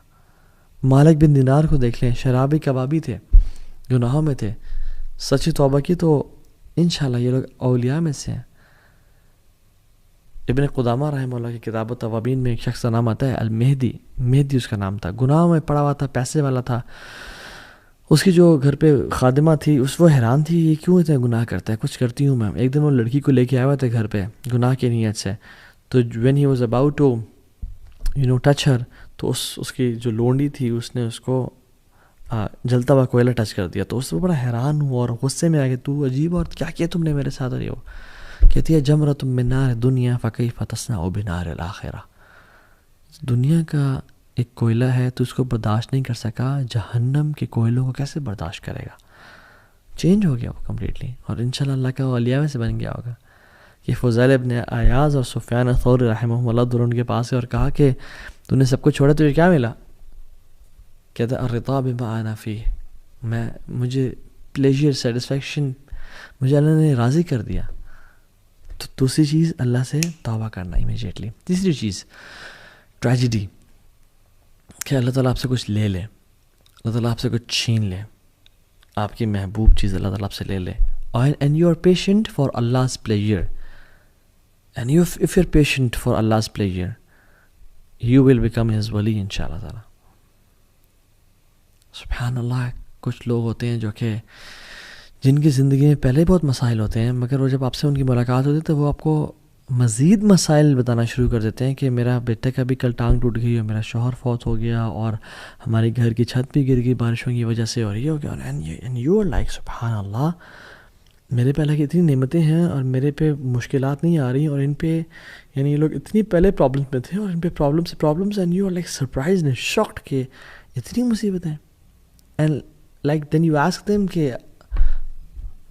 مالک بن دینار کو دیکھ لیں، شرابی کبابی تھے، گناہوں میں تھے، سچی توبہ کی تو انشاءاللہ یہ لوگ اولیاء میں سے ہیں. ابن قدامہ رحمہ اللہ کی کتاب التوابین میں ایک شخص کا نام آتا ہے مہدی اس کا نام تھا، گناہوں میں پڑا ہوا تھا، پیسے والا تھا. اس کی جو گھر پہ خادمہ تھی وہ حیران تھی یہ کیوں اتنے گناہ کرتا ہے، کچھ کرتی ہوں میں. ایک دن وہ لڑکی کو لے کے آیا ہوا تھا گھر پہ گناہ کی نیت سے. تو when he was about to touch her, تو اس کی جو لونڈی تھی اس نے اس کو جلتا ہوا کوئلہ ٹچ کر دیا. تو اس کو بڑا حیران ہوا اور غصے میں آ گیا، تو عجیب اور کیا کیا تم نے میرے ساتھ؟ اور یہ کہتی ہے جمرۃ من نار دنیا فکیف تصنع بنار الاخرہ. دنیا کا ایک کوئلہ ہے تو اس کو برداشت نہیں کر سکا، جہنم کے کوئلوں کو کیسے برداشت کرے گا؟ چینج ہو گیا وہ کمپلیٹلی، اور انشاءاللہ اللہ کا اولیاء میں سے بن گیا ہوگا. کہ فضیل ابن عیاض اور سفیان ثوری رحمہ اللہ دونوں ان کے پاس ہے اور کہا کہ تو نے سب کچھ چھوڑا، تجھے کیا ملا؟ کہتا الرضا بما انا فیہ، مجھے پلیجر، سیٹسفیکشن، مجھے اللہ نے راضی کر دیا. تو دوسری چیز اللہ سے توبہ کرنا امیجیٹلی. تیسری چیز ٹریجڈی، کہ اللہ تعالیٰ آپ سے کچھ لے لے، اللہ تعالیٰ آپ سے کچھ چھین لے، آپ کی محبوب چیز اللہ تعالیٰ آپ سے لے لے. And you are patient for Allah's pleasure. And if you're patient for Allah's pleasure, you will become His wali inshallah ta'ala. سبحان اللہ. کچھ لوگ ہوتے ہیں جو کہ جن کی زندگی میں پہلے بہت مسائل ہوتے ہیں، مگر وہ جب آپ سے ان کی ملاقات ہوتی ہے تو وہ آپ کو مزید مسائل بتانا شروع کر دیتے ہیں کہ میرا بیٹے کا بھی کل ٹانگ ٹوٹ گئی، اور میرا شوہر فوت ہو گیا، اور ہمارے گھر کی چھت بھی گر گئی بارشوں کی وجہ سے، اور یہ ہو گیا. اینڈ یو آر لائک سبحان اللہ، میرے پہ اللہ کی اتنی نعمتیں ہیں اور میرے پہ مشکلات نہیں آ رہی، اور ان پہ یعنی یہ لوگ اتنی پہلے پرابلمس میں تھے اور ان پہ problems and you are like surprise and shocked کہ اتنی مصیبتیں. And like then you ask them کہ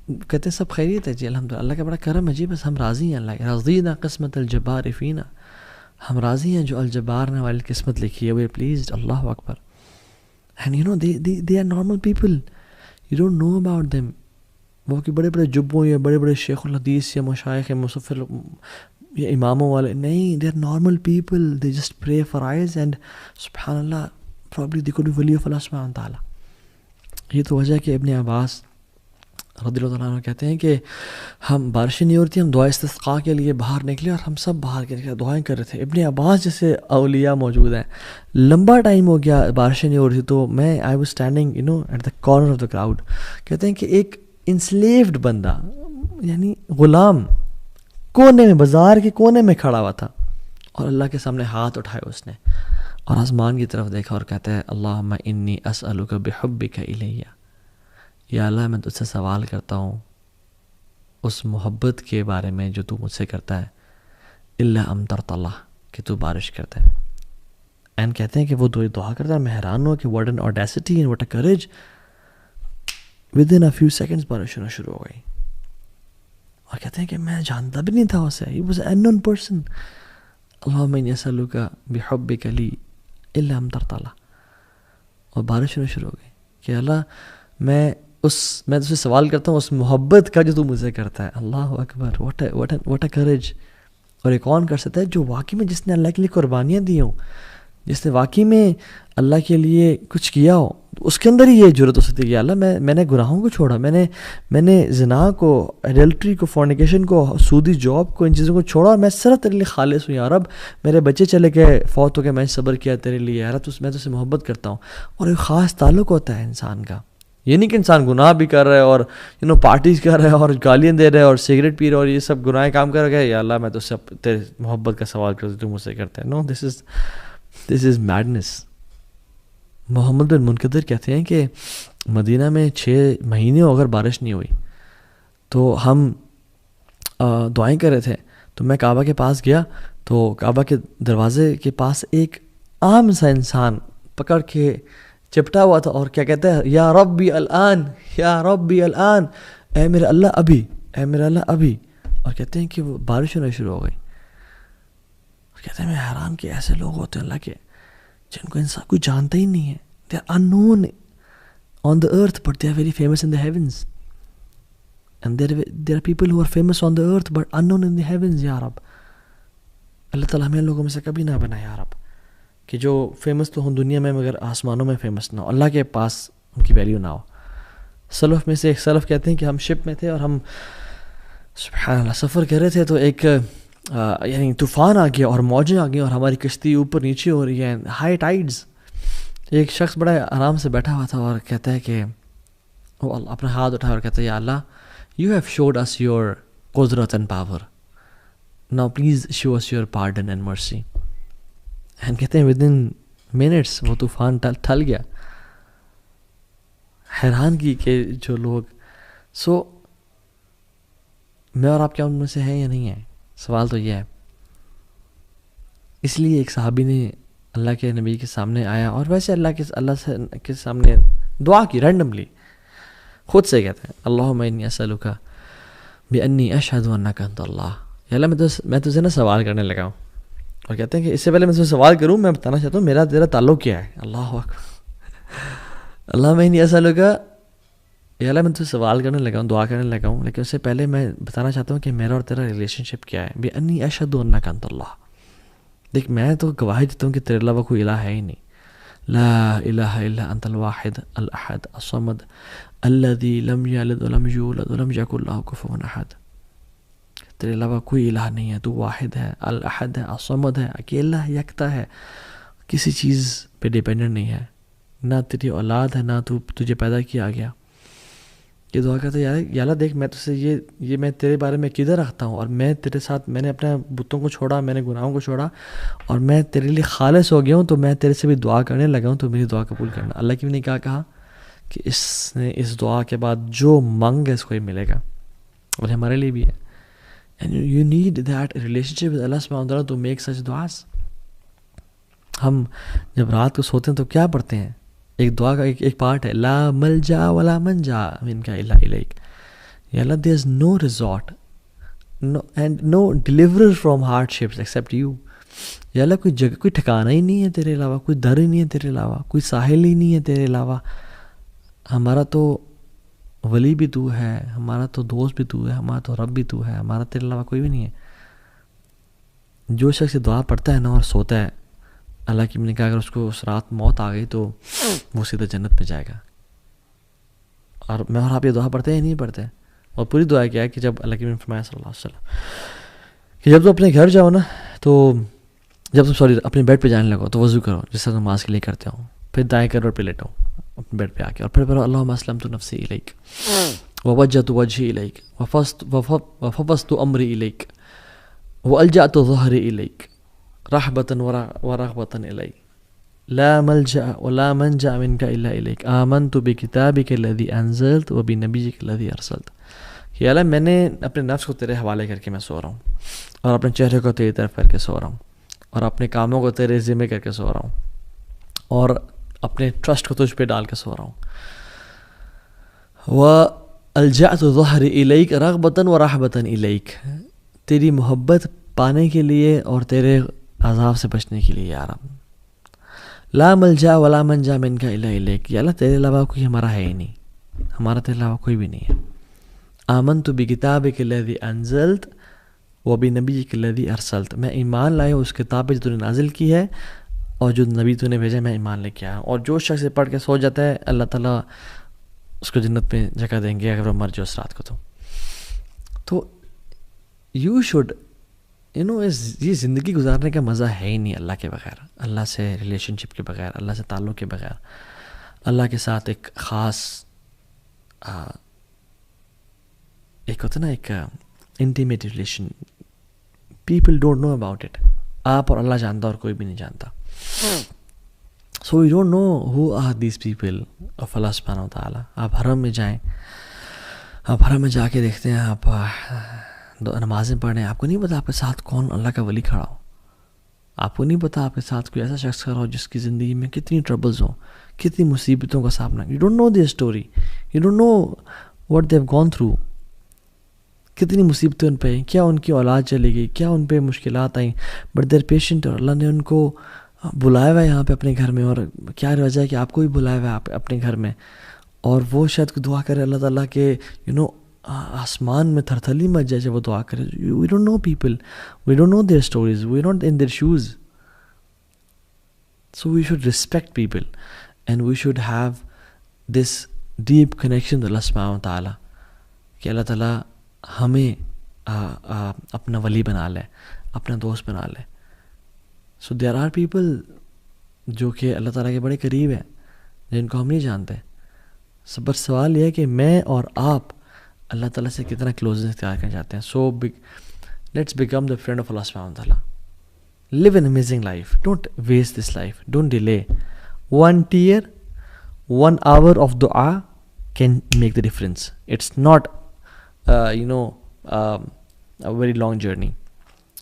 کہتے ہیں سب خیریت ہے جی الحمدللہ، اللہ کا بڑا کرم ہے جی، بس ہم راضی ہیں، اللہ رضینا قسمت الجبار فینا، ہم راضی ہیں جو الجبار نے والی قسمت لکھی ہے، وی پلیزڈ. اللہ اکبر. And you know they are normal people, you don't know about them. وہ کہ بڑے بڑے جبوں یا بڑے بڑے شیخ الحدیث یا مشائخ مصفر یا اماموں والے نہیں، they are normal people, they just pray for eyes and سبحان اللہ پرابلی دے کوڈ بی ولی آف اللہ سبحانہ تعالیٰ. یہ تو وجہ ہے کہ ابن عباس رضی اللہ تعالیٰ عنہ کہتے ہیں کہ ہم بارشیں نہیں ہو رہی تھی، ہم دعا استسقاء کے لیے باہر نکلے اور ہم سب باہر کے دعائیں کر رہے تھے. ابن عباس جیسے اولیاء موجود ہیں، لمبا ٹائم ہو گیا بارشیں نہیں ہو رہی تھی، تو میں I was standing at the corner of the crowd. کہتے ہیں کہ ایک انسلیوڈ بندہ یعنی غلام کونے میں، بازار کے کونے میں کھڑا ہوا تھا، اور اللہ کے سامنے ہاتھ اٹھائے اس نے اور آسمان کی طرف دیکھا اور کہتا ہے اللہم انی اسألک بحبک الیہ، یا اللہ میں تجھ سے سوال کرتا ہوں اس محبت کے بارے میں جو تو مجھ سے کرتا ہے، الا امطرت اللہ، کہ تو بارش کرتا ہے. اینڈ کہتے ہیں کہ وہ دعا کرتا ہے، میں حیران ہوں کہ what an audacity and what a courage. Within a few seconds بارش ہونا شروع ہو گئی، اور کہتے ہیں کہ میں جانتا بھی نہیں تھا اسے، he was unknown person. اللہم انی اسألک بحبک لی الا امطرت اللہ، اور بارش ہونا شروع ہو گئی کہ اللہ میں تجھ سے سوال کرتا ہوں اس محبت کا جو تو مجھ سے کرتا ہے. اللہ اکبر. What a courage. اور یہ کون کر سکتا ہے؟ جو واقعی میں جس نے اللہ کے لیے قربانیاں دی ہوں، جس نے واقعی میں اللہ کے لیے کچھ کیا ہو، اس کے اندر ہی یہ جرت ہو سکتی ہے کہ اللہ میں نے گناہوں کو چھوڑا، میں نے زنا کو، ایڈلٹری کو، فورنیکیشن کو، سودی جاب کو، ان چیزوں کو چھوڑا، اور میں صرف تیرے لیے خالص ہوں. یا رب میرے بچے چلے گئے، فوت ہو گئے، میں صبر کیا تیرے لیے، یا رب میں تو سے محبت کرتا ہوں. اور ایک خاص تعلق ہوتا ہے انسان کا. یہ نہیں کہ انسان گناہ بھی کر رہا ہے اور پارٹیز کر رہا ہے اور گالیاں دے رہا ہے اور سگریٹ پی رہا ہے اور یہ سب گناہ کام کر رہا ہے، یا اللہ میں تو سب تیرے محبت کا سوال کرتا ہوں، تو مجھ سے کرتا ہے. نو، دس از میڈنس. محمد بن منقدر کہتے ہیں کہ مدینہ میں 6 مہینے اگر بارش نہیں ہوئی تو ہم دعائیں کر رہے تھے، تو میں کعبہ کے پاس گیا تو کعبہ کے دروازے کے پاس ایک عام سا انسان پکڑ کے چپٹا ہوا تھا، اور کیا کہتا ہے، یا ربی الان، یا ربی الان، اے میرے اللہ ابھی، اے میرے اللہ ابھی. اور کہتے ہیں کہ وہ بارش ہونا شروع ہو گئی. اور کہتے ہیں میں حیران کہ ایسے لوگ ہوتے ہیں اللہ کے جن کو انسان کوئی جانتا ہی نہیں ہے. They are unknown on the earth but they are very famous in the heavens. And there are people who are famous on the earth but unknown in the heavens. یا رب اللہ تعالیٰ ہمیں لوگوں میں سے کبھی نہ بنا یا رب، کہ جو فیمس تو ہوں دنیا میں مگر آسمانوں میں فیمس نہ ہو، اللہ کے پاس ان کی ویلیو نہ ہو. سلف میں سے ایک سلف کہتے ہیں کہ ہم شپ میں تھے اور ہم سبحان اللہ سفر کر رہے تھے، تو ایک یعنی طوفان آ گیا اور موجیں آ گئی اور ہماری کشتی اوپر نیچے ہو رہی ہے، ہائی ٹائیڈز. ایک شخص بڑا آرام سے بیٹھا ہوا تھا اور کہتا ہے کہ وہ اپنا ہاتھ اٹھا اور کہتا ہے یا Allah you have showed us your قدرت and power, now please show us your pardon and mercy. And کہتے ہیں ود ان منٹس وہ طوفان ٹل گیا. حیران کی کہ جو لوگ میں اور آپ کیا ان میں سے ہیں یا نہیں ہیں؟ سوال تو یہ ہے. اس لیے ایک صحابی نے اللہ کے نبی کے سامنے آیا اور ویسے اللہ کے سامنے دعا کی رینڈملی، خود سے کہتے ہیں اللہم انی اسألک بانی اشہد انک انت اللہ، یا اللہ میں تجھے نا سوال کرنے لگا ہوں، اور کہتے ہیں کہ اس سے پہلے میں تجھے سوال کروں میں بتانا چاہتا ہوں میرا تیرا تعلق کیا ہے. اللہ اکبر، اللہم انی اسألک، یا اللہ میں تجھے سوال کرنے لگا ہوں، دعا کرنے لگا ہوں، لیکن اس سے پہلے میں بتانا چاہتا ہوں کہ میرا اور تیرا ریلیشن شپ کیا ہے. بانی اشہد انک انت اللہ، دیکھ میں تو گواہی دیتا ہوں کہ تیرے علاوہ کوئی الہ ہے ہی نہیں. لا الہ الا انت الواحد الاحد الصمد الذی لم یلد ولم یولد ولم یکن لہ کفوا احد. تیرے علاوہ کوئی الہ نہیں ہے، تو واحد ہے، الاحد ہے، الصمد ہے، اکیلا ہے، یکتا ہے، کسی چیز پہ ڈیپینڈنٹ نہیں ہے، نہ تیری اولاد ہے، نہ تجھے پیدا کیا گیا. یہ دعا کرتا ہے یا اللہ دیکھ میں تجھ سے یہ میں تیرے بارے میں کدھر رکھتا ہوں، اور میں تیرے ساتھ میں نے اپنے بتوں کو چھوڑا، میں نے گناہوں کو چھوڑا، اور میں تیرے لیے خالص ہو گیا ہوں، تو میں تیرے سے بھی دعا کرنے لگا ہوں، تو میری دعا قبول کرنا. اللہ کی بھی نے کیا کہا کہ اس نے اس دعا کے بعد جو مانگ ہے اس کو ہی ملے گا، اور ہمارے لیے بھی ہے. And you need that relationship with Allah subhanahu wa ta'ala to make such du'as. ہم جب رات کو سوتے ہیں تو کیا پڑھتے ہیں؟ ایک دعا کا ایک پارٹ ہے لا ملجا ولا منجا منک الا الیک. یا اللہ there is no resort and no deliverer from hardships except you. یا اللہ کوئی جگہ، کوئی ٹھکانہ ہی نہیں ہے تیرے علاوہ، کوئی در ہی نہیں ہے تیرے علاوہ، کوئی ساحل ہی نہیں ہے تیرے علاوہ. ہمارا تو ولی بھی تو ہے، ہمارا تو دوست بھی تو ہے، ہمارا تو رب بھی تو ہے، ہمارا تیرے علاوہ کوئی بھی نہیں ہے. جو شخص دعا پڑھتا ہے نا اور سوتا ہے، اللہ کی نے کہا اگر اس کو اس رات موت آ گئی تو وہ سیدھا جنت میں جائے گا. اور میں اور آپ یہ دعا پڑھتے ہیں نہیں پڑھتے؟ اور پوری دعا کیا ہے کہ جب اللہ کی نے فرمایا صلی اللہ علیہ وسلم کہ جب تم اپنے گھر جاؤ نا، تو جب تم اپنے بیڈ پہ جانے لگو تو وضو کرو جس طرح نماز کے لیے کرتے ہو، پھر دائیں کروٹ پہ لیٹو اپنے بیڈ پہ آ کے، اور پھر پڑھو اللہم اسلمت نفسی الیک ووجہت وجہی الیک وفوضت امری الیک والجأت ظہری الیک رحبۃ ورغبۃ الیک لا ملجأ ولا منجأ منک الا الیک آمنت بکتابک الذی انزلت وبنبیک الذی ارسلت. کہ اللہ میں نے اپنے نفس کو تیرے حوالے کر کے میں سو رہا ہوں، اور اپنے چہرے کو تیری طرف کر کے سو رہا ہوں، اور اپنے کاموں کو تیرے ذمہ کر کے سو رہا ہوں، اور اپنے ٹرسٹ کو تجھ پہ ڈال کے سو رہا ہوں. وَأَلْجَأْتُ ظَهْرِ إِلَيْكَ رَغْبَةً وَرَحْبَةً إِلَيْكَ، تیری محبت پانے کے لیے اور تیرے عذاب سے بچنے کے لیے یا رب. لا ملجا ولا منجا منک الا الیک، یا اللہ تیرے علاوہ کوئی ہمارا ہے ہی نہیں، ہمارا تیرے علاوہ کوئی بھی نہیں ہے. آمنت بکتابک الذی انزلت وبنبیک الذی ارسلت، میں ایمان لایا اس کتاب پہ جو تو نے نازل کی ہے اور جو نبی تو نے بھیجا میں ایمان لے کے آیا. اور جو شخص پڑھ کے سو جاتا ہے اللہ تعالیٰ اس کو جنت میں جگہ دیں گے اگر وہ مر جائے اس رات کو. تو یو شوڈ یہ زندگی گزارنے کا مزہ ہے ہی نہیں اللہ کے بغیر، اللہ سے ریلیشن شپ کے بغیر، اللہ سے تعلق کے بغیر، اللہ کے ساتھ ایک خاص ایک ہوتا نا ایک intimate relation. People don't know about it. آپ اور اللہ جانتا اور کوئی بھی نہیں جانتا. So you don't know who are these people of اللہ سبحانہ وتعالیٰ. آپ حرم میں جائیں، آپ حرم میں جا کے دیکھتے ہیں، آپ نمازیں پڑھ رہے ہیں، آپ کو نہیں پتا آپ کے ساتھ کون اللہ کا ولی کھڑا ہو. آپ کو نہیں پتا آپ کے ساتھ کوئی ایسا شخص کھڑا ہو جس کی زندگی میں کتنی ٹربلز ہوں، کتنی مصیبتوں کا سامنا. You don't know their story, you don't know what they have gone through. کتنی مصیبتیں ان پہ، کیا ان کی اولاد چلی گئی، کیا ان پہ مشکلات آئیں، بٹ دیر پیشنٹ، اور اللہ نے ان کو بلایا ہوا ہے یہاں پہ اپنے گھر میں. اور کیا وجہ ہے کہ آپ کو بھی بلایا ہوا ہے اپنے گھر میں، اور وہ شاید کو دعا کرے اللہ تعالیٰ کے آسمان میں تھرتھلی مچ جائے جب وہ دعا کرے. We don't know people, we don't know their stories, we not in their shows. So we should respect people and we should have this deep connection Allah سبحانہ و تعالیٰ کہ اللہ تعالیٰ ہمیں اپنا ولی بنا لے، اپنا دوست بنا لے. سو دیر آر پیپل جو کہ اللہ تعالیٰ کے بڑے قریب ہیں جن کو ہم نہیں جانتے. بس سوال یہ ہے کہ میں اور آپ اللہ تعالیٰ سے کتنا کلوزنس اختیار کرنا چاہتے ہیں. So let's become the friend of اللہ سبحانہ وتعالیٰ. Live an amazing life, don't waste this life, don't delay. 1 tear, 1 hour of dua can make the difference. It's not a very long journey.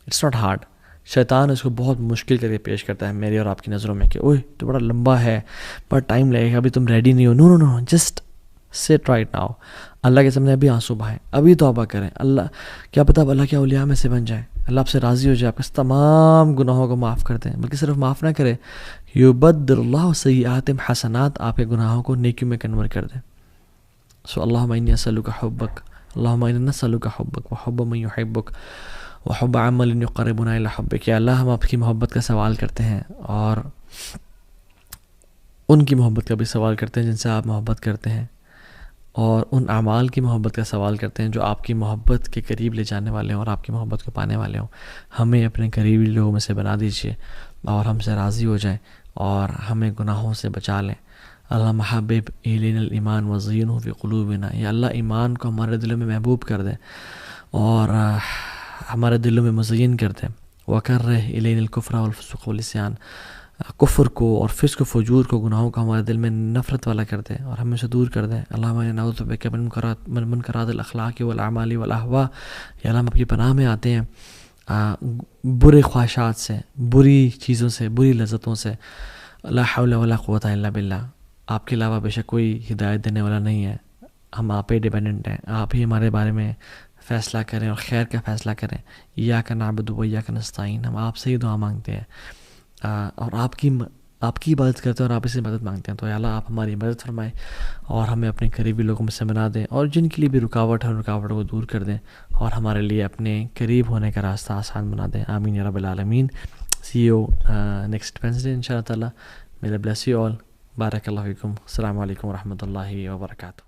It's not hard. شیطان اس کو بہت مشکل کر کے پیش کرتا ہے میری اور آپ کی نظروں میں کہ اوہ تو بڑا لمبا ہے، بڑا ٹائم لگے گا، ابھی تم ریڈی نہیں ہو. نو نو نو، جسٹ سٹ رائٹ ناؤ. اللہ کے سامنے ابھی آنسو بہائیں، ابھی توبہ کریں. اللہ کیا پتہ اب اللہ کے اولیاء میں سے بن جائیں، اللہ آپ سے راضی ہو جائے، آپ کے تمام گناہوں کو معاف کر دیں. بلکہ صرف معاف نہ کرے، یبدل اللہ سیئاتہم حسنات، آپ کے گناہوں کو نیکیوں میں کنورٹ کر دیں. سو اللہم انی اسألک حبک، اللہم انا نسألک حبک وحب من یحبک وحب عمل یقربنا الی حبک. یا اللہ ہم آپ کی محبت کا سوال کرتے ہیں اور ان کی محبت کا بھی سوال کرتے ہیں جن سے آپ محبت کرتے ہیں، اور ان اعمال کی محبت کا سوال کرتے ہیں جو آپ کی محبت کے قریب لے جانے والے ہوں اور آپ کی محبت کو پانے والے ہوں. ہمیں اپنے قریبی لوگوں میں سے بنا دیجیے اور ہم سے راضی ہو جائیں اور ہمیں گناہوں سے بچا لیں. اللہ حبب الینا الایمان وزینہ فی قلوبنا. یا اللہ ایمان کو ہمارے دلوں میں محبوب کر دیں اور ہمارے دلوں میں مزین کر دیں. وکرہ الینا الکفر والفسوق والعصیان، کفر کو اور فسق و فجور کو، گناہوں کو ہمارے دل میں نفرت والا کر دیں اور ہمیں سے دور کر دیں. اللہم انا نعوذ بک من منکرات الاخلاق والاعمال والاہواء. یا اللہ ہم آپ کی پناہ میں آتے ہیں برے خواہشات سے، بری چیزوں سے، بری لذتوں سے. لا حول ولا قوت الا باللہ. آپ کے علاوہ بے شک کوئی ہدایت دینے والا نہیں ہے، ہم آپ پہ ڈیپینڈنٹ ہیں. آپ ہی ہمارے بارے میں فیصلہ کریں اور خیر کا فیصلہ کریں. ایاک نعبد و ایاک نستعین. ہم آپ سے ہی دعا مانگتے ہیں اور آپ کی عبادت کرتے ہیں اور آپ اس سے مدد مانگتے ہیں. تو یا اللہ آپ ہماری مدد فرمائیں اور ہمیں اپنے قریبی لوگوں میں سے بنا دیں، اور جن کے لیے بھی رکاوٹ ہے ان رکاوٹوں کو دور کر دیں اور ہمارے لیے اپنے قریب ہونے کا راستہ آسان بنا دیں. آمین یا رب العالمین. سی یو نیکسٹ وینسڈے ان شاء اللہ تعالیٰ. May Allah bless you all. بارک اللہ فیکم. السلام علیکم ورحمۃ اللہ وبرکاتہ.